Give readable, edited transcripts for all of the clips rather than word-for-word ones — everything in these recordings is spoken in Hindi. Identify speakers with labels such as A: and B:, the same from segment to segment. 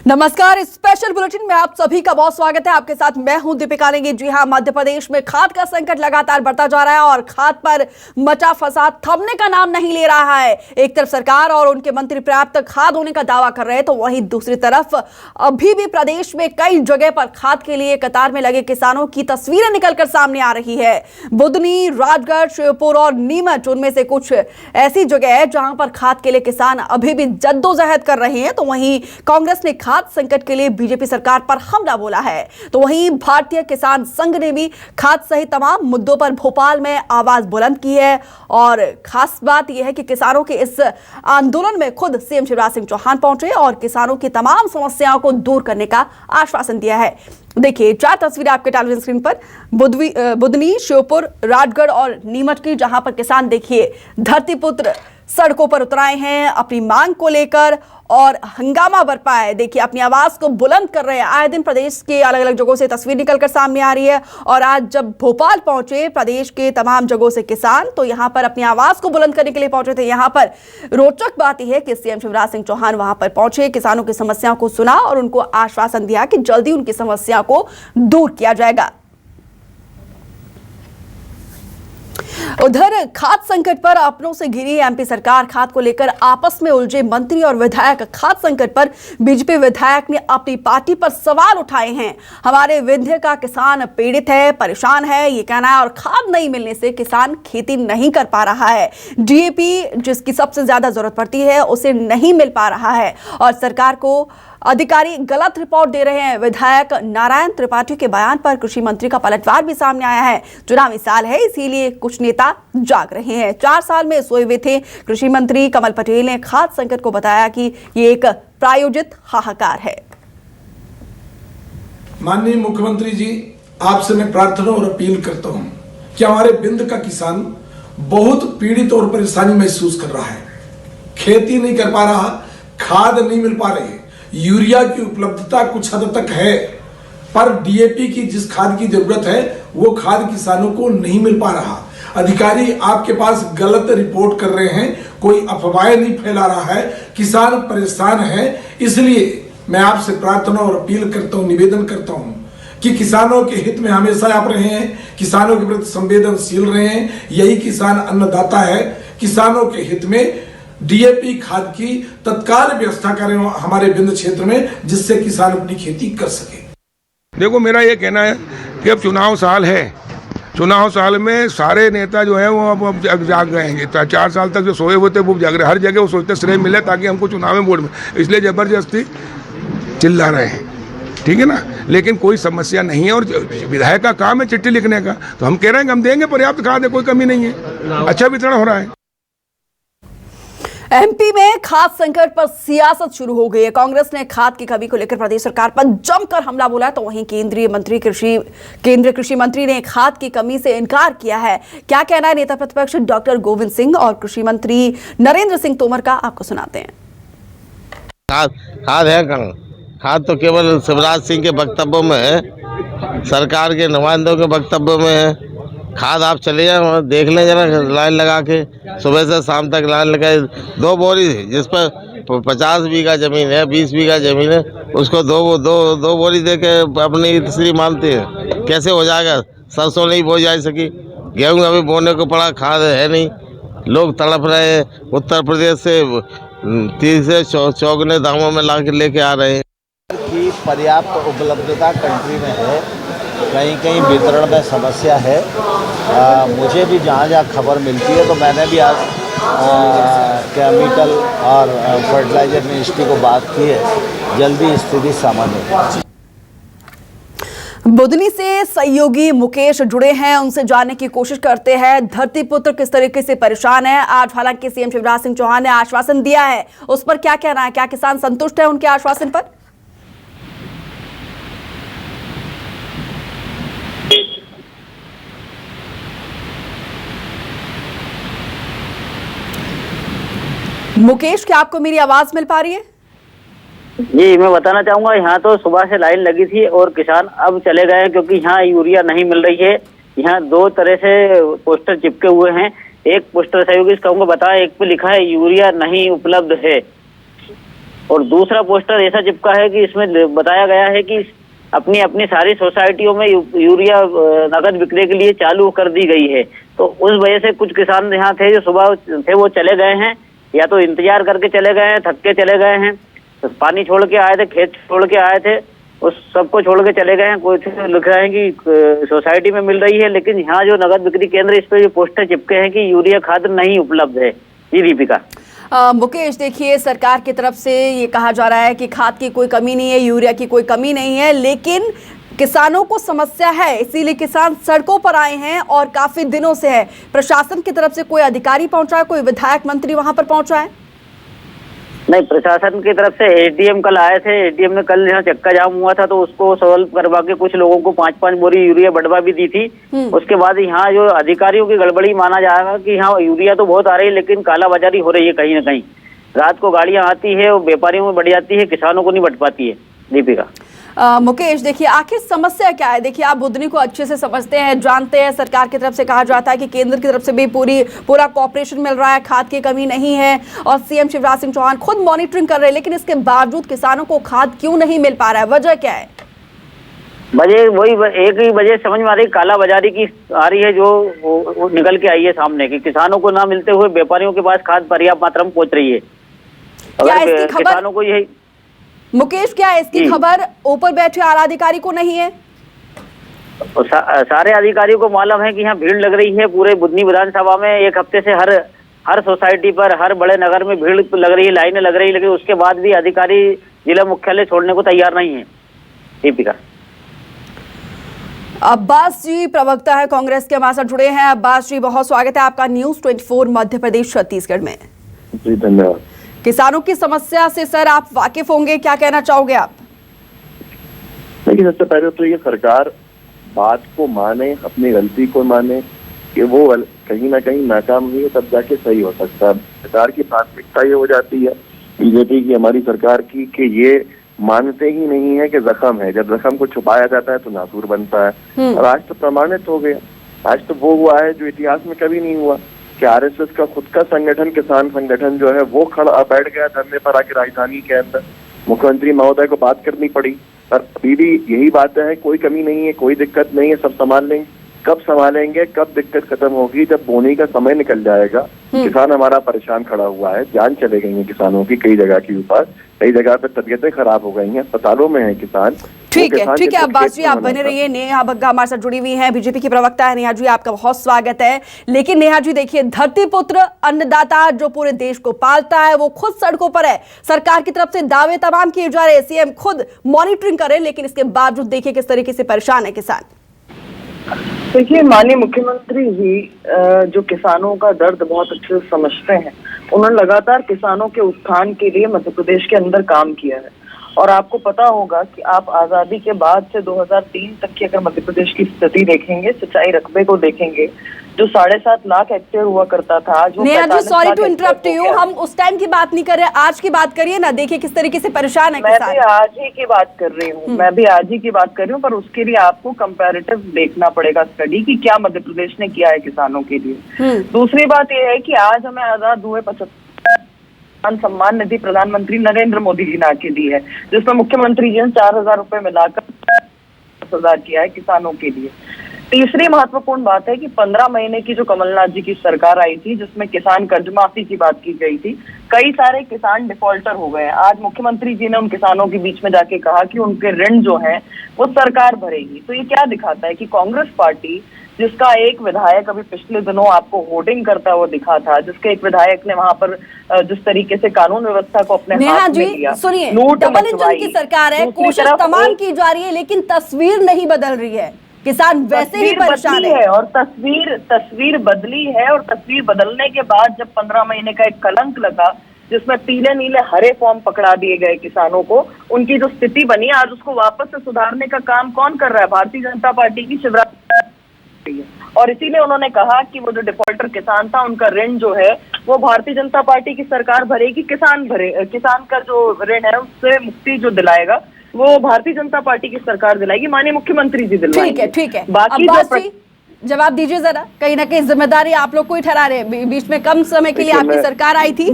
A: नमस्कार, स्पेशल बुलेटिन में आप सभी का बहुत स्वागत है। आपके साथ मैं हूं दीपिका नेगी। जी हां, मध्य प्रदेश में खाद का संकट लगातार बढ़ता जा रहा है और खाद पर मचा फसाद थमने का नाम नहीं ले रहा है। एक तरफ सरकार और उनके मंत्री पर्याप्त खाद होने का दावा कर रहे हैं, तो वहीं दूसरी तरफ अभी भी प्रदेश में कई जगह पर खाद के लिए कतार में लगे किसानों की तस्वीरें निकलकर सामने आ रही है। बुदनी, राजगढ़, श्योपुर और नीमच उनमें से कुछ ऐसी जगह है जहां पर खाद के लिए किसान अभी भी जद्दोजहद कर रहे हैं। तो वहीं कांग्रेस ने खाद संकट के लिए बीजेपी सरकार पर हमला बोला है, तो वहीं भारतीय किसान संघ ने भी खाद सहित तमाम मुद्दों पर भोपाल में आवाज बुलंद की है। और खास बात यह है कि किसानों के इस आंदोलन में खुद सीएम शिवराज सिंह चौहान पहुंचे और किसानों की तमाम समस्याओं को दूर करने का आश्वासन दिया है। देखिए 4 तस्वीरें आपके टेलीविजन स्क्रीन पर बुदनी, श्योपुर, राजगढ़ और नीमच की, जहां पर किसान देखिए धरतीपुत्र सड़कों पर उतर आए हैं अपनी मांग को लेकर और हंगामा बरपा है। देखिए अपनी आवाज को बुलंद कर रहे हैं। आए दिन प्रदेश के अलग अलग जगहों से तस्वीर निकलकर सामने आ रही है और आज जब भोपाल पहुंचे प्रदेश के तमाम जगहों से किसान, तो यहां पर अपनी आवाज को बुलंद करने के लिए पहुंचे थे। यहां पर रोचक बात यह है कि सीएम शिवराज सिंह चौहान वहां पर पहुंचे, किसानों की समस्याओं को सुना और उनको आश्वासन दिया कि जल्दी उनकी समस्या को दूर किया जाएगा। उधर खाद संकट पर अपनों से घिरी एमपी सरकार, खाद को लेकर आपस में उलझे मंत्री और विधायक। खाद संकट पर बीजेपी विधायक ने अपनी पार्टी पर सवाल उठाए हैं। हमारे विंध्य का किसान पीड़ित है, परेशान है, ये कहना है, और खाद नहीं मिलने से किसान खेती नहीं कर पा रहा है। डीएपी जिसकी सबसे ज्यादा जरूरत पड़ती है उसे नहीं मिल पा रहा है और सरकार को अधिकारी गलत रिपोर्ट दे रहे हैं। विधायक नारायण त्रिपाठी के बयान पर कृषि मंत्री का पलटवार भी सामने आया है। चुनावी साल है, इसीलिए कुछ नेता जाग रहे हैं। 4 साल में सोए हुए थे। कृषि मंत्री कमल पटेल ने खाद संकट को बताया कि ये एक प्रायोजित हाहाकार है।
B: माननीय मुख्यमंत्री जी, आपसे मैं प्रार्थना और अपील करता हूं कि हमारे बिंद का किसान बहुत पीड़ित और परेशानी महसूस कर रहा है। खेती नहीं कर पा रहा, खाद नहीं मिल पा रही, यूरिया की उपलब्धता कुछ हद तक है, पर डीएपी की जिस खाद की जरूरत है वो खाद किसानों को नहीं मिल पा रहा। अधिकारी आपके पास गलत रिपोर्ट कर रहे हैं, कोई अफवाहें नहीं फैला रहा है, किसान परेशान है। इसलिए मैं आपसे प्रार्थना और अपील करता हूं, निवेदन करता हूं कि किसानों के हित में हमेशा आप रहे हैं, किसानों के प्रति संवेदनशील रहे हैं। यही किसान अन्नदाता है। किसानों के हित में डीएपी खाद की तत्काल व्यवस्था करें हमारे बिंद क्षेत्र में, जिससे किसान अपनी खेती कर सके।
C: देखो, मेरा ये कहना है कि अब चुनाव साल है। चुनाव साल में सारे नेता जो है वो अब जाग गए हैं। 4 साल तक जो सोए हुए थे वो जाग रहे। हर जगह वो सोचते श्रेय मिले ताकि हमको चुनाव में वोट मिले, इसलिए जबरदस्ती चिल्ला रहे हैं, ठीक है ना। लेकिन कोई समस्या नहीं है और विधायक का काम है चिट्ठी लिखने का, तो हम कह रहे हैं कि हम देंगे, पर्याप्त खाद है, कोई कमी नहीं है, अच्छा वितरण हो रहा है।
A: एमपी में खाद संकट पर सियासत शुरू हो गई है। कांग्रेस ने खाद की कमी को लेकर प्रदेश सरकार पर जमकर हमला बोला, तो वहीं केंद्रीय कृषि मंत्री ने खाद की कमी से इनकार किया है। क्या कहना है नेता प्रतिपक्ष डॉक्टर गोविंद सिंह और कृषि मंत्री नरेंद्र सिंह तोमर का, आपको सुनाते हैं।
D: खाद है कहाँ? खाद तो केवल शिवराज सिंह के वक्तव्यों में है, सरकार के नुमाइंदों के वक्तव्यों में है। खाद आप चले जाए देख लें जरा, लाइन लगा के सुबह से शाम तक लाइन लगाई। 2 बोरी थी जिस पर 50 बीघा जमीन है, 20 बीघा जमीन है, उसको दो बोरी दे के अपनी तस्वीर मानते हैं। कैसे हो जाएगा? सरसों नहीं बो जा सकी, गेहूँ अभी बोने को पड़ा, खाद है नहीं, लोग तड़प रहे हैं। उत्तर प्रदेश से 30 से 54 दामों में ला के लेके आ रहे हैं।
E: की पर्याप्त उपलब्धता कंट्री में है, कहीं कहीं वितरण में समस्या है। मुझे भी जहाँ जहाँ खबर मिलती है, तो मैंने भी आज केमिकल और फर्टिलाइजर मिनिस्ट्री को बात की है, जल्दी स्थिति सामान्य है।
A: बुदनी से सहयोगी मुकेश जुड़े हैं, उनसे जानने की कोशिश करते हैं धरतीपुत्र किस तरीके से परेशान है। आज हालांकि सीएम शिवराज सिंह चौहान ने आश्वासन दिया है, उस पर क्या कहना है? क्या किसान संतुष्ट है उनके आश्वासन पर? मुकेश, क्या आपको मेरी आवाज मिल पा रही है?
F: जी, मैं बताना चाहूंगा, यहाँ तो सुबह से लाइन लगी थी और किसान अब चले गए हैं क्योंकि यहाँ यूरिया नहीं मिल रही है। यहाँ 2 तरह से पोस्टर चिपके हुए हैं। एक पोस्टर सहयोगी कहूँगा बताया, एक पे लिखा है यूरिया नहीं उपलब्ध है। और दूसरा पोस्टर ऐसा चिपका है कि इसमें बताया गया है कि अपनी अपनी सारी सोसाइटियों में यूरिया नकद बिकने के लिए चालू कर दी गई है। तो उस वजह से कुछ किसान यहाँ थे जो सुबह थे वो चले गए हैं, या तो इंतजार करके चले गए हैं, थक के चले गए हैं, तो पानी छोड़ के आए थे, खेत छोड़ के आए थे, उस सबको छोड़ के चले गए हैं। कोई लिख रहे हैं कि सोसाइटी में मिल रही है, लेकिन यहाँ जो नगद बिक्री केंद्र इस पे जो पोस्टर चिपके हैं कि यूरिया खाद नहीं उपलब्ध है। जी दीपिका।
A: मुकेश, देखिए सरकार की तरफ से ये कहा जा रहा है कि खाद की कोई कमी नहीं है, यूरिया की कोई कमी नहीं है, लेकिन किसानों को समस्या है, इसीलिए किसान सड़कों पर आए हैं और काफी दिनों से है। प्रशासन की तरफ से कोई अधिकारी पहुंचा है, कोई विधायक मंत्री वहां पर पहुंचा है?
F: नहीं, प्रशासन की तरफ से एडीएम कल आए थे। एडीएम ने कल यहाँ चक्का जाम हुआ था तो उसको सॉल्व करवा के कुछ लोगों को 5-5 बोरी यूरिया बढ़वा भी दी थी। उसके बाद यहाँ जो अधिकारियों की गड़बड़ी माना जाएगा कि यहाँ यूरिया तो बहुत आ रही है लेकिन कालाबाजारी हो रही है कहीं ना कहीं। रात को गाड़ियां आती है और व्यापारियों में बढ़ जाती है, किसानों को नहीं बढ़ पाती है। दीपिका।
A: मुकेश, देखिए आखिर समस्या क्या है? देखिए आप बुधनी को अच्छे से समझते हैं, जानते हैं, सरकार की तरफ से कहा जाता है कि केंद्र की तरफ से भी पूरा कोऑपरेशन मिल रहा है, खाद की कमी नहीं है और सीएम शिवराज सिंह चौहान खुद मॉनिटरिंग कर रहे हैं, लेकिन इसके बावजूद किसानों को खाद क्यों नहीं मिल पा रहा है? वजह क्या है?
F: वजह वही एक ही वजह समझ में आ रही, कालाबाजारी की आ रही है, जो वो निकल के आई है सामने कि किसानों को ना मिलते हुए व्यापारियों के पास खाद पर्याप्त मात्रा में पहुंच रही है। अगर किसानों को यही
A: मुकेश, क्या इसकी खबर ऊपर बैठे आला अधिकारी को नहीं है?
F: सारे अधिकारियों को मालूम है कि यहाँ भीड़ लग रही है। पूरे बुधनी विधानसभा में एक हफ्ते से हर सोसाइटी पर, हर बड़े नगर में भीड़ लग रही है, लाइनें लग रही है, लेकिन उसके बाद भी अधिकारी जिला मुख्यालय छोड़ने को तैयार नहीं है। दीपिका।
A: अब्बास जी प्रवक्ता है कांग्रेस के, हमारे साथ जुड़े हैं। अब्बास जी, बहुत स्वागत है आपका न्यूज़ 24 मध्य प्रदेश छत्तीसगढ़ में।
G: जी धन्यवाद।
A: किसानों की समस्या से सर आप वाकिफ होंगे, क्या कहना चाहोगे आप?
G: देखिए, सबसे पहले तो ये सरकार बात को माने, अपनी गलती को माने कि वो कहीं ना कहीं नाकाम हुई है, तब जाके सही हो सकता है। सरकार की प्राथमिकता ये हो जाती है बीजेपी की, हमारी सरकार की, कि ये मानते ही नहीं है कि जख्म है। जब जख्म को छुपाया जाता है तो नासूर बनता है। और आज तो प्रमाणित हो गया, आज तो वो हुआ है जो इतिहास में कभी नहीं हुआ कि आरएसएस का खुद का संगठन, किसान संगठन जो है, वो खड़ा बैठ गया धरने पर आके राजधानी के अंदर। मुख्यमंत्री महोदय को बात करनी पड़ी, पर अभी भी यही बात है, कोई कमी नहीं है, कोई दिक्कत नहीं है, सब संभाल लेंगे। कब संभालेंगे, कब दिक्कत खत्म होगी? जब बोने का समय निकल जाएगा। किसान हमारा परेशान खड़ा हुआ है, जान चले गई है किसानों की कई जगह के ऊपर, कई जगह पे तबीयतें खराब हो गई हैं, अस्पतालों में है किसान।
A: ठीक है अब्बास जी, आप बने रहिए। नेहा बग्गा हमारे साथ जुड़ी हुई हैं, बीजेपी की प्रवक्ता है। नेहा जी, आपका बहुत स्वागत है। लेकिन नेहा जी देखिए, धरती पुत्र अन्नदाता जो पूरे देश को पालता है वो खुद सड़कों पर है। सरकार की तरफ से दावे तमाम किए जा रहे हैं, सीएम खुद मॉनिटरिंग कर रहे हैं, लेकिन इसके बावजूद देखिए किस तरीके से परेशान है किसान।
H: देखिए, माननीय मुख्यमंत्री जी जो किसानों का दर्द बहुत अच्छे से समझते हैं, उन्होंने लगातार किसानों के उत्थान के लिए मध्य प्रदेश के अंदर काम किया है। और आपको पता होगा कि आप आजादी के बाद से 2003 तक की अगर मध्य प्रदेश की स्थिति देखेंगे, सिंचाई रकबे को देखेंगे, जो 7.5 लाख हेक्टेयर हुआ करता था, आज वो
A: Neha ji, sorry to interrupt you, हम उस टाइम की बात नहीं कर रहे, आज की बात करिए ना। देखिए किस तरीके से परेशान है किसान।
H: मैं भी आज ही की बात कर रही हूँ, पर उसके लिए आपको कंपैरेटिव देखना पड़ेगा स्टडी कि क्या मध्य प्रदेश ने किया है किसानों के लिए। दूसरी बात यह है कि आज हमें आजाद हुए 75 सम्मान निधि प्रधानमंत्री नरेंद्र मोदी जी ने आके दी है, जिसमें मुख्यमंत्री जी ने 4,000 रुपए मिलाकर 10,000 किया है किसानों के लिए। तीसरी महत्वपूर्ण बात है कि 15 महीने की जो कमलनाथ जी की सरकार आई थी, जिसमें किसान कर्ज माफी की बात की गई थी, कई सारे किसान डिफॉल्टर हो गए हैं। आज मुख्यमंत्री जी ने उन किसानों के बीच में जाके कहा कि उनके ऋण जो है वो सरकार भरेगी। तो ये क्या दिखाता है कि कांग्रेस पार्टी, जिसका एक विधायक अभी पिछले दिनों आपको होर्डिंग करता हुआ दिखा था, जिसके एक विधायक ने वहां पर जिस तरीके से कानून व्यवस्था को अपने हाथ में लिया,
A: सुनिए, डबल इंजन की सरकार है, कोशिश तमाम की जा रही है, लेकिन तस्वीर नहीं बदल रही है। किसान वैसे ही परेशान है।
H: और तस्वीर बदली है, और तस्वीर बदलने के बाद जब 15 महीने का एक कलंक लगा, जिसमें पीले नीले हरे फॉर्म पकड़ा दिए गए किसानों को, उनकी जो स्थिति बनी, आज उसको वापस से सुधारने का काम कौन कर रहा है? भारतीय जनता पार्टी की शिवराज। और इसीलिए उन्होंने कहा कि वो जो डिफॉल्टर किसान था, उनका ऋण जो है वो भारतीय जनता पार्टी की सरकार भरेगी। किसान का जो ऋण है उससे मुक्ति जो दिलाएगा वो भारतीय जनता पार्टी की सरकार दिलाएगी, माननीय मुख्यमंत्री जी दिलाएंगे।
A: ठीक है।
H: बाकी
A: जवाब दीजिए जरा, कहीं ना कहीं जिम्मेदारी आप लोग को ही ठहरा रहे हैं। बीच में कम समय के लिए आपकी सरकार आई थी।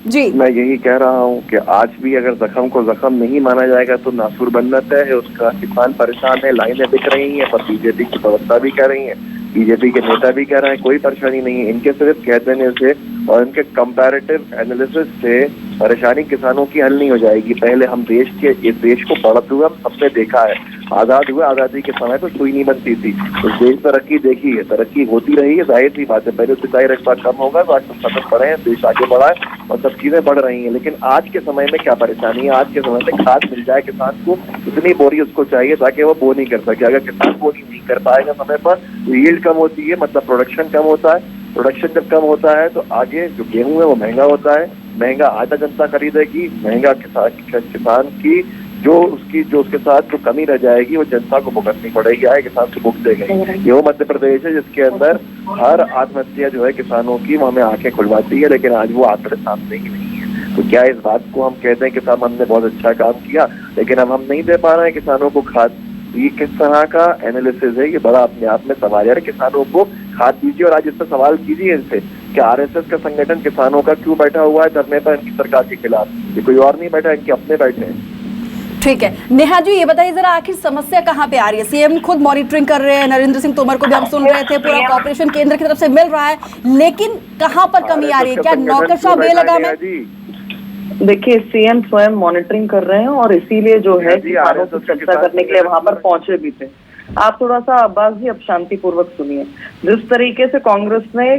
A: जी
G: मैं यही कह रहा हूँ कि आज भी अगर जख्म को जख्म नहीं माना जाएगा तो नासुर बनना तय है। उसका किसान परेशान है, लाइनें दिख रही हैं, पर बीजेपी की प्रवक्ता भी कह रही है, बीजेपी के नेता भी कह रहे हैं कोई परेशानी नहीं है। इनके सिर्फ कह देने से और इनके कंपैरेटिव एनालिसिस से परेशानी किसानों की हल नहीं हो जाएगी। पहले हम इस देश को बढ़त हुआ हम सबने देखा है, आजाद हुआ, आजादी के समय तो सुई नहीं बनती थी। तो देश तरक्की देखी है, तरक्की होती रही है, जाहिर सी बात है। पहले सिंचाई रकबा कम होगा तो आज हम सतत बढ़े हैं, देश आगे बढ़ा है और सब चीजें बढ़ रही हैं। लेकिन आज के समय में क्या परेशानी है? आज के समय में खाद मिल जाए किसान को, इतनी बोरी उसको चाहिए ताकि वो बो नहीं कर सके। अगर किसान बोरी नहीं कर पाएगा समय पर तो यील्ड कम होती है, मतलब प्रोडक्शन कम होता है। प्रोडक्शन जब कम होता है तो आगे जो गेहूं है वो महंगा होता है, महंगा आटा जनता खरीदेगी, महंगा किसान की जो उसके साथ जो कमी रह जाएगी वो जनता को भुगतनी पड़ेगी, आए किसान से भुगते गए। ये वो मध्य प्रदेश है जिसके अंदर हर आत्महत्या जो है किसानों की वो हमें आंखें खुलवाती है, लेकिन आज वो आंकड़े सामने ही नहीं है। तो क्या इस बात को हम कहते हैं कि साहब हमने बहुत अच्छा काम किया लेकिन अब हम नहीं दे पा रहे हैं किसानों को खाद? ये किस तरह का एनालिसिस है? ये बड़ा अपने आप में सवाल है। किसानों को खाद दीजिए और आज इस पर सवाल कीजिए इनसे कि आरएसएस का संगठन किसानों का क्यों बैठा हुआ है धरने पर इनकी सरकार के खिलाफ? ये कोई और नहीं बैठा, इनके अपने बैठे हैं।
A: ठीक है, नेहा जी ये बताइए जरा आखिर समस्या कहाँ पे आ रही है? सीएम खुद मॉनिटरिंग कर रहे हैं, नरेंद्र सिंह तोमर को भी हम सुन रहे थे, पूरा कॉर्पोरेशन केंद्र की तरफ से मिल रहा है, लेकिन कहाँ पर कमी आ रही है? क्या नौकरशाह बेलगाम है?
H: देखिए, सीएम स्वयं मॉनिटरिंग कर रहे हैं और इसीलिए जो है किसानों से चर्चा करने के लिए वहां पर पहुंचे भी थे। आप थोड़ा सा अब्बास जी अब शांति पूर्वक सुनिए। जिस तरीके से कांग्रेस ने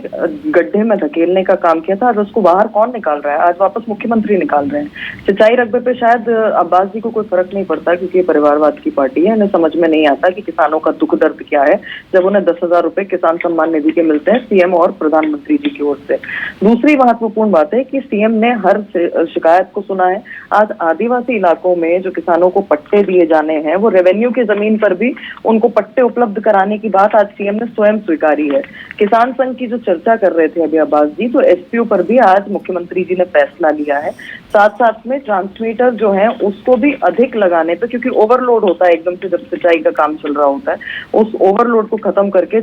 H: गड्ढे में धकेलने का काम किया था, आज उसको बाहर कौन निकाल रहा है? आज वापस मुख्यमंत्री निकाल रहे हैं। सिंचाई रकबे पे शायद अब्बास जी को कोई फर्क नहीं पड़ता क्योंकि परिवारवाद की पार्टी है, इन्हें समझ में नहीं आता कि किसानों का दुख दर्द क्या है जब उन्हें 10,000 रुपए किसान सम्मान निधि के मिलते हैं सीएम और प्रधानमंत्री जी की ओर से। दूसरी महत्वपूर्ण बात है कि सीएम ने हर शिकायत को सुना है। आज आदिवासी इलाकों में जो किसानों को पट्टे दिए जाने हैं वो रेवेन्यू की जमीन पर भी उनको पट्टे उपलब्ध कराने की बात आज सीएम ने स्वयं स्वीकारी है। किसान संघ की जो चर्चा कर रहे थे अभी अब्बास जी, तो एसपीओ पर भी आज मुख्यमंत्री जी ने फैसला लिया है। साथ साथ में ट्रांसमीटर जो है उसको भी अधिक लगाने पे, क्योंकि ओवरलोड होता है एकदम से जब सिंचाई का काम चल रहा होता है, उस ओवरलोड को खत्म करके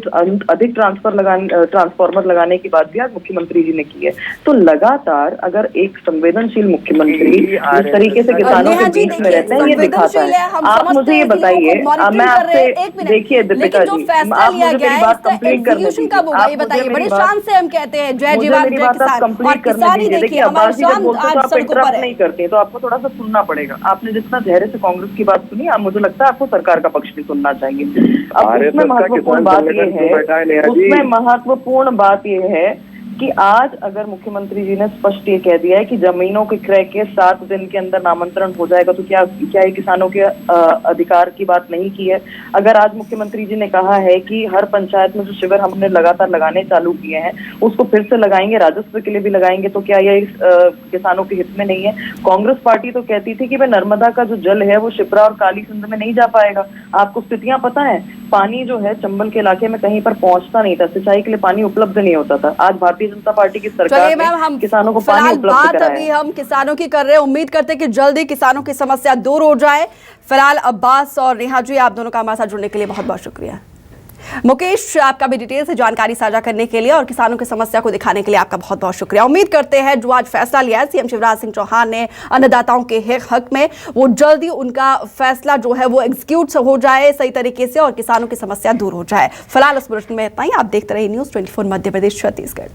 H: अधिक ट्रांसफार्मर लगाने की बात भी आज मुख्यमंत्री जी ने की है। तो लगातार अगर एक संवेदनशील मुख्यमंत्री जिस तरीके से किसानों के बीच में रहते हैं ये दिखाता है। आप मुझे ये बताइए, मैं आपसे देखिए दीपिका जी, आप मुझे मेरी बात कंप्लीट करने
A: ये बताइए। बड़े शान से हम कहते हैं जय जवान जय किसान, और
H: किसान ही देखिए अब्बास जी जब बोलते तो आप इंटरप्ट नहीं करते, तो आपको थोड़ा सा सुनना पड़ेगा। आपने जितना धैर्य से कांग्रेस की बात सुनी, आप मुझे लगता है आपको सरकार का पक्ष भी सुनना चाहिए। अब उसमें महत्वपूर्ण बात ये है कि आज अगर मुख्यमंत्री जी ने स्पष्ट ये कह दिया है कि जमीनों के क्रय के 7 दिन के अंदर नामांतरण हो जाएगा, तो क्या ये किसानों के अधिकार की बात नहीं की है? अगर आज मुख्यमंत्री जी ने कहा है कि हर पंचायत में जो शिविर हमने लगातार लगाने चालू किए हैं उसको फिर से लगाएंगे, राजस्व के लिए भी लगाएंगे, तो क्या ये किसानों के हित में नहीं है? कांग्रेस पार्टी तो कहती थी कि भाई नर्मदा का जो जल है वो शिप्रा और काली सिंध में नहीं जा पाएगा। आपको स्थितियां पता है, पानी जो है चंबल के इलाके में कहीं पर पहुंचता नहीं था, सिंचाई के लिए पानी उपलब्ध नहीं होता था। आज भारतीय जनता पार्टी की सरकार ने हम किसानों को पानी उपलब्ध कराया है।
A: अभी हम किसानों की कर रहे हैं, उम्मीद करते हैं कि जल्दी किसानों की समस्या दूर हो जाए। फिलहाल अब्बास और नेहा जी, आप दोनों का हमारे साथ जुड़ने के लिए बहुत बहुत शुक्रिया। मुकेश, आपका भी डिटेल से जानकारी साझा करने के लिए और किसानों की समस्या को दिखाने के लिए आपका बहुत बहुत शुक्रिया। उम्मीद करते हैं जो आज फैसला लिया है सीएम शिवराज सिंह चौहान ने अन्नदाताओं के हक में, वो जल्दी उनका फैसला जो है वो एग्जीक्यूट हो जाए सही तरीके से और किसानों की समस्या दूर हो जाए। फिलहाल इस बुलेटिन में इतना ही। आप देखते रहिए न्यूज़ 24 मध्य प्रदेश छत्तीसगढ़।